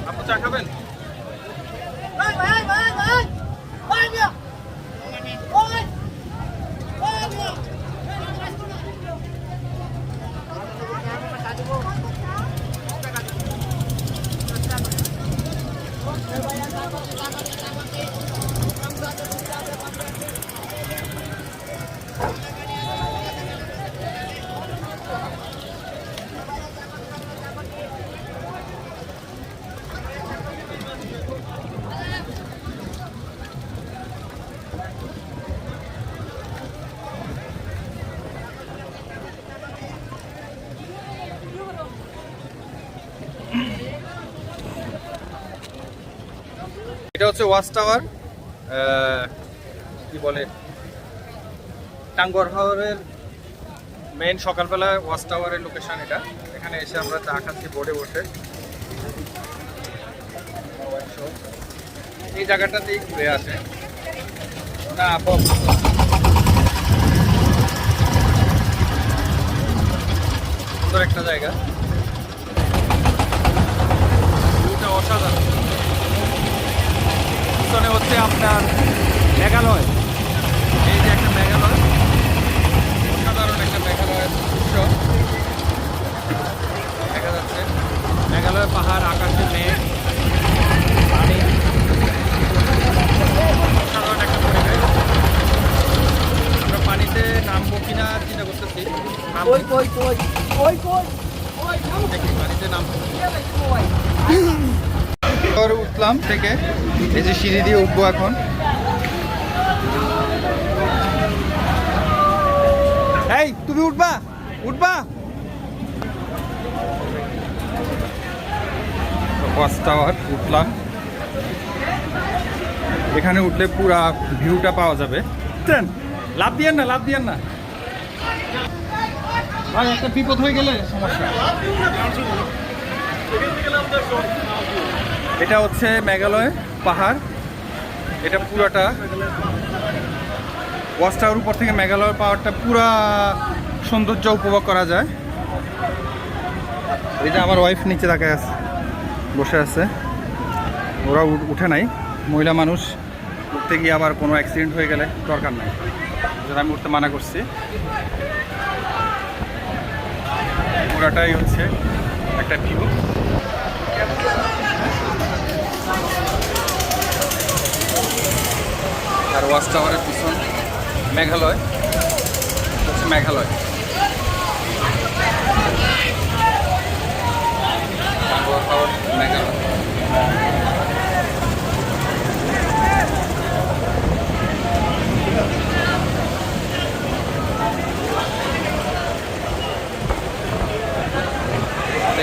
আপু চা খাবেন? এটা হচ্ছে ওয়াচ টাওয়ার, কি বলে, টাঙ্গুয়ার হাওরের মেইন সকালবেলা ওয়াচ টাওয়ারের লোকেশন এটা। এখানে এসে আমরা চা খাচ্ছি বোর্ডে বসে। এই জায়গাটাতেই ঘুরে আসে না সুন্দর একটা জায়গা, অসাধারণ। পিছনে হচ্ছে আপনার মেঘালয়, এই যে একটা মেঘালয়, অসাধারণ একটা মেঘালয়ের দৃশ্য দেখা যাচ্ছে। মেঘালয় পাহাড়, আকাশে মেঘ, পানি, অসাধারণ একটা পরিবেশ। আমরা পানিতে নামবো কিনা চিন্তা করতেছি। দেখি পানিতে নামবো। উঠলাম থেকে, এই যে সিঁড়ি দিয়ে উঠবো এখন। এই তুমি উঠবা উঠবা। ওয়াচ টাওয়ার উঠলাম, এখানে উঠলে পুরা ভিউটা পাওয়া যাবে। লাভ দিয়েন না, লাভ দিয়েন না ভাই, একটা বিপদ হয়ে গেলে সমস্যা। এটা হচ্ছে মেঘালয় পাহাড়, এটা পুরাটা ওয়াচ টাওয়ার উপর থেকে মেঘালয় পাহাড়টা পুরা সৌন্দর্য উপভোগ করা যায়। এই যে আমার ওয়াইফ নিচে তাকায় আছে, বসে আছে, ওরা উঠে নাই। মহিলা মানুষ উঠতে গিয়ে আবার কোনো অ্যাক্সিডেন্ট হয়ে গেলে দরকার নাই, যেটা আমি উঠতে মানা করছি। পুরাটাই হচ্ছে একটা ভিউ। আর ওয়াচ টাওয়ারের পিছন মেঘালয়, হচ্ছে মেঘালয়। মেঘালয়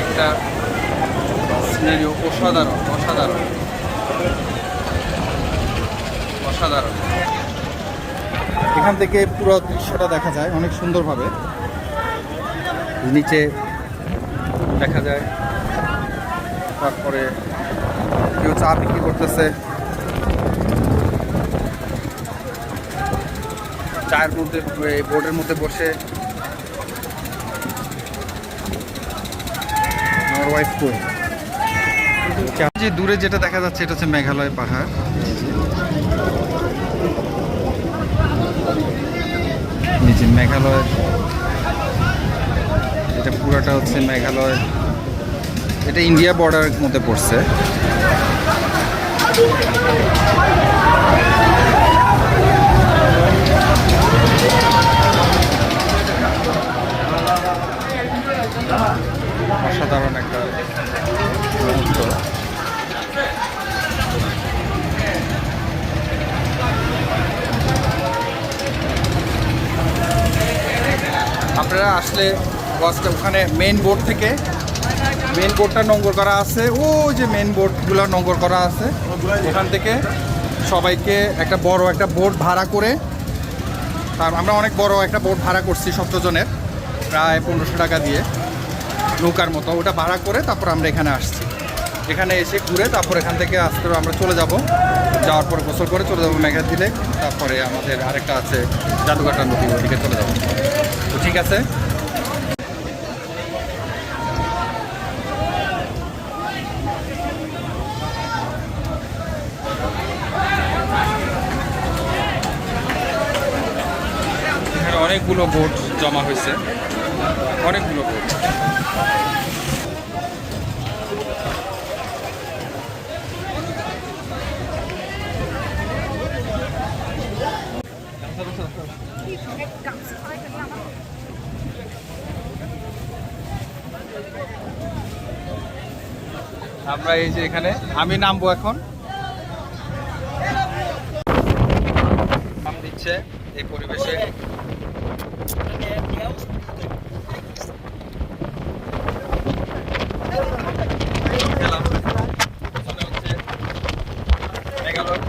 একটা সিনারিও অসাধারণ, অসাধারণ, অসাধারণ। এখান থেকে পুরো দৃশ্যটা দেখা যায় অনেক সুন্দরভাবে, নিচে দেখা যায়। তারপরে কেউ চা বিক্রি করতেছে, চায়ের মধ্যে বোর্ডের মধ্যে বসে। আমার ওয়াইফ কই, যে দূরে যেটা দেখা যাচ্ছে এটা হচ্ছে মেঘালয় পাহাড়। এই যে মেঘালয়, এটা পুরাটা হচ্ছে মেঘালয়, এটা ইন্ডিয়া বর্ডারের মধ্যে পড়ছে। অসাধারণ একটা মুহূর্ত। আপনারা আসলে বাসটা ওখানে মেইন বোর্ড থেকে, মেইন বোর্ডটা নম্বর করা আছে, ও যে মেইন বোর্ডগুলো নম্বর করা আছে, ওখান থেকে সবাইকে একটা বড় একটা বোর্ড ভাড়া করে, আমরা অনেক বড় একটা বোর্ড ভাড়া করছি 17 জনের, প্রায় 1500 টাকা দিয়ে, নৌকার মতো। ওটা ভাড়া করে তারপর আমরা এখানে আসছি। এখানে এসে ঘুরে তারপর এখান থেকে আসতে আমরা চলে যাব, যাওয়ার পরে গোসল করে চলে যাবো মেঘার দিলে। তারপরে আমাদের আরেকটা আছে জাদুঘাটা নদী, ওদিকে চলে যাবো। তো ঠিক আছে। অনেকগুলো বোট জমা হয়েছে, অনেকগুলো বোট। আমরা এই যে এখানে আমি নামবো এখন, নাম দিচ্ছে এই পরিবেশে। গেলাম, ওখানে হচ্ছে মেঘালয়।